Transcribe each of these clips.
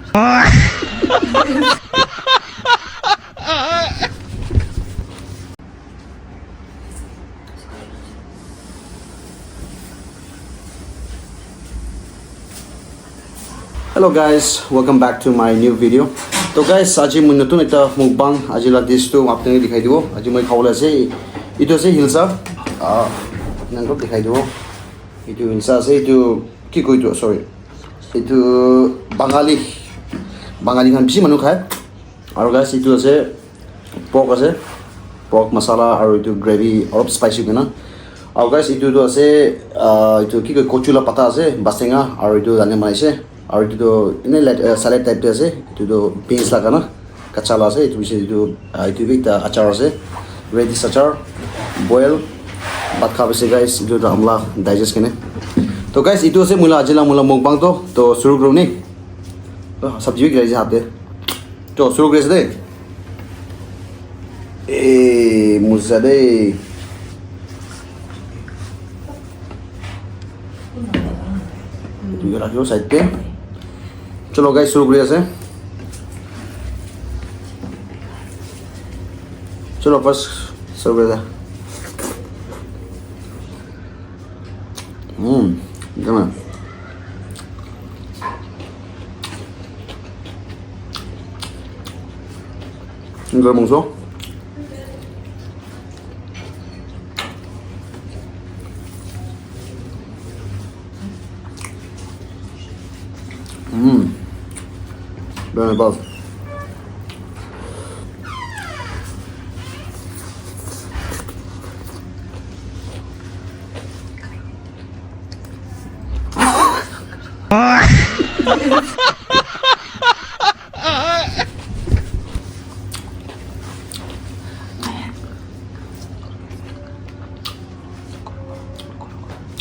Hello guys, welcome back to my new video. So guys, aji moi notun ekta mukbang aji la dish tu apni dikhai dibo. Aji moi khawala ase itu ase Hilsa. Nangko dikhai dibo. Itu Hilsa ase itu ki koi tu sorry. Itu Bangali khan bishi manu khai. Aru guys itu ase pork masala aru itu gravy or spicy kena. Aru guys itu tu ase itu ki koi kochula pata ase basenga aru itu dane manaise. Aru itu ine salad type ase itu beans la kana kachala ase itu bishi itu ekta achar ase radish achar boil bhat kha ase guys itu amla digest kene to guys itu ase mula ajila mula mukbang to shuru karo ni sabji bhi gaise hath de to shuru kare de muzade itu rakho side pe चलो guys शुरू करिए से चलो first serve करिए गना 이거 먹어 Bene, basta.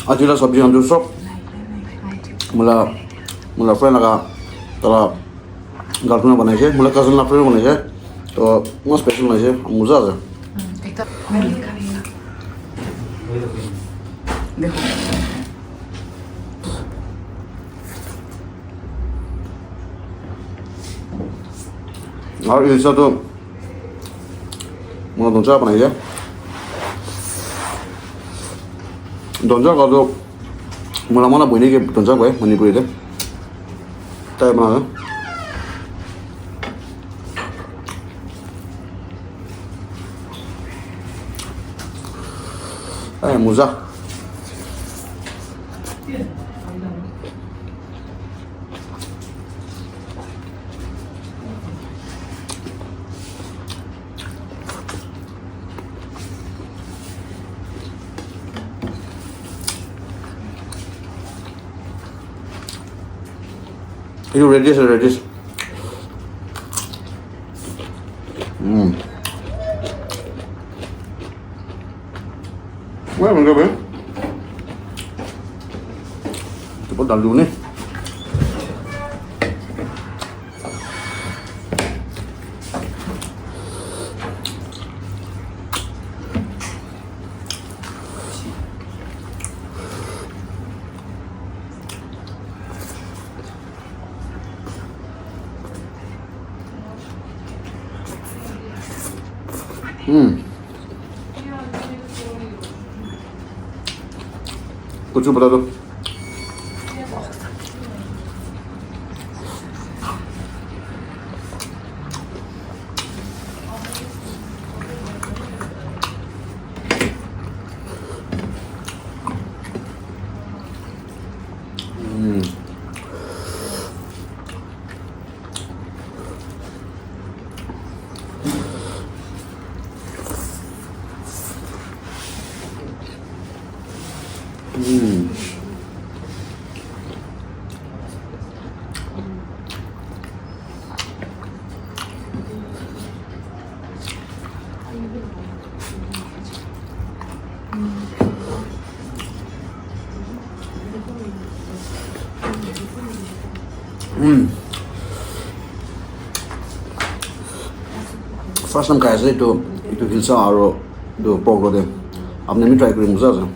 Aji la sabji हम जो सब मुला फ्राई लगा तला गर्लफ्रेंड बनाई है मुला कजन ला फ्रेंड बनाई है तो वो स्पेशल बनाई है मजा आ देखो और इसका तो मुला दोंचा बनाई है दोंचा का तो मुला माना बनी के दोंचा को है मणिपुरी थे ताई बना है मुजा itu radish Wah, enggak ben. Coba dulu nih. Kucu berapa tuh? First time guys itu Hilsa aro itu pork rode. Apne mi try kuri muza aja.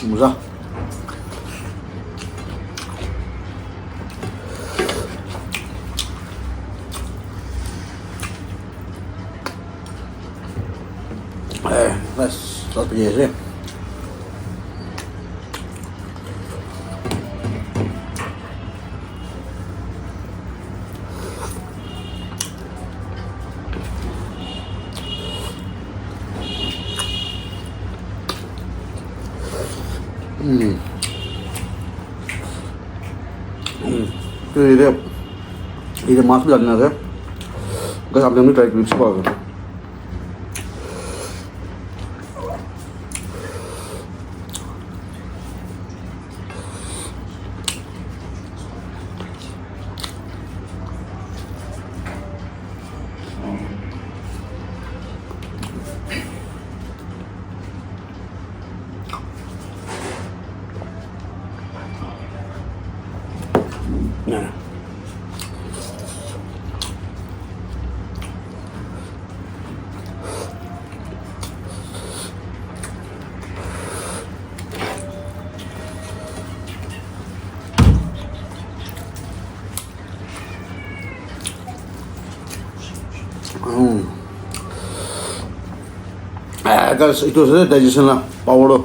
Musa. Let's begin here. Ini masuk dalam nasi. Guys, आप लोग try करिए इसको आगे. Nah. Guys, itu saja digestion lah, power do.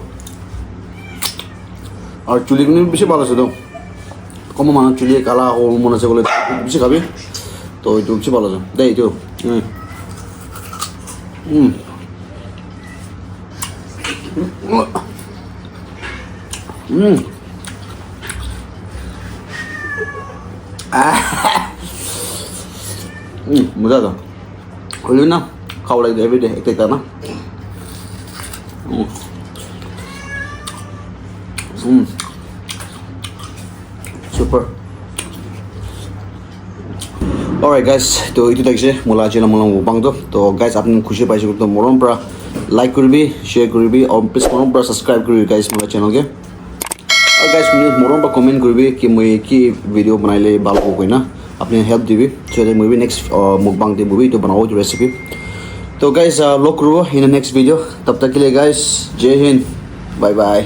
और चुली को बेसि ভালো আছে তো কম মানুষ চুলি কালা ও মনে আছে বলে বেশি খাবে তো এটা বেশি ভালো আছে দেই তো মজা তো হইল না খাওয়া লাগে এভরিডে একটা না Super. Alright guys, তো এইটো দেখিছে মোলা আজি মোলা মুকবাং তো গাইজ আপুনি খুশি পাইছে তো মৰম পৰা লাইক কৰিবি শ্বেয়াৰ কৰিবি আৰু প্লিজ মৰম পৰা সাবস্ক্ৰাইব কৰিবি গাইজ মোলা চেনেলকে আৰু গাইজ মৰম পৰা কমেণ্ট কৰিবি কি মই কি ভিডিঅ' বনাইলে ভাল হ'ব কই না আপুনি হেল্প দিবি সো যে মই নেক্সট মুকবাং দে মুভি তো বনাও তো ৰেচিপি তো গাইজ লক কৰিব ইন নেক্সট ভিডিঅ' তব তক के लिए गाइस जय हिंद बाय बाय